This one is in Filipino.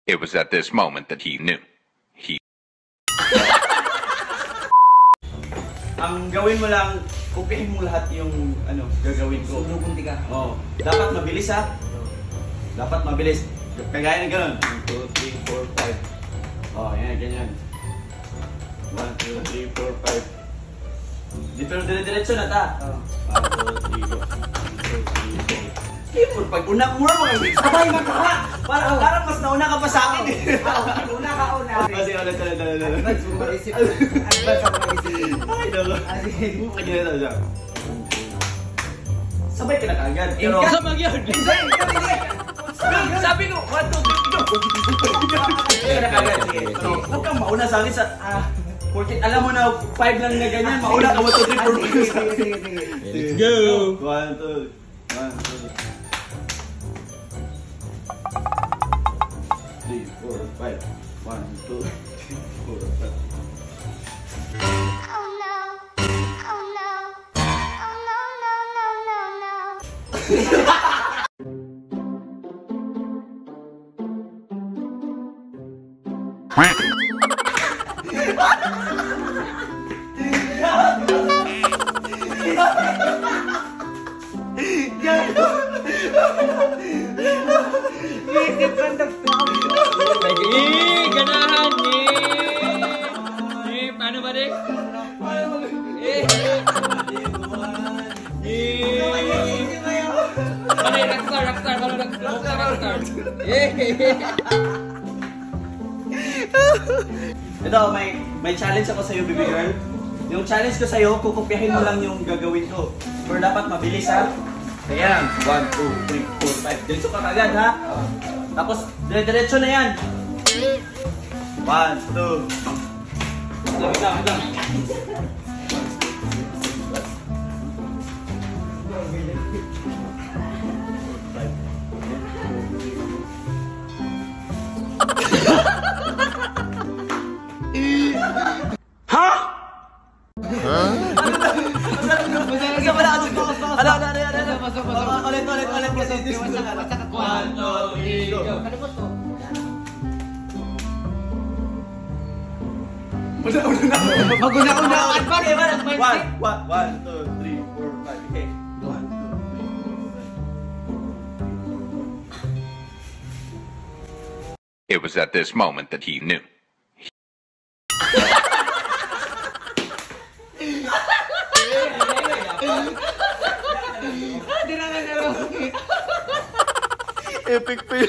It was at this moment that he knew. Ang gawin mo lang, kupihin mo lahat yung gagawin ko. Sunugunti ka. Oh, dapat mabilis ha. Dapat mabilis. Kagaya ng ganun. 1, 2, 3, 4, 5. Oh, yan, ganyan. 1, 2, 3, 4, 5. Dito dire-diretso na ta. 1, 2, 3, 4. 1, 2, 3, 4. Pag una mo sabay na ka. Parang mas nauna ka pa sa akin eh. Una ka, una. Kasi ulit. Advance mo mag-isip. Advance ako mag-isip. Ay, dalo. Buka ganyan na siya. Sabay ka na kagad. Pero... Sabag yun. Sabi ko, 1, 2, 3, Sabay ka na kagad. Pero huwag kang mauna sa akin sa... Porque alam mo na 5 lang na ganyan, mauna ka 1, 2, 3, 4, 5. Sige. Let's go. 1, 2, 1, 2, 3, 4, 5. 1, 2, 3, 4, 5. Oh no. Oh no. Oh no, no, no, no, no. Ganahan paano ba rin? Rockstar. Ito, may challenge ako sa'yo, baby girl. Yung challenge ko sa'yo, kukopyahin mo lang yung gagawin ko. Pero dapat mabilis ha. Ayan, 1, 2, 3, 4, 5. Diretso ka kagad ha. Tapos, dire-diretso na yan. 1, 2. Wait lang. Mag-una-una. 1, 2, 3, 4, 5. Okay. 1, 2, 3. It was at this moment that he knew. Epic fail.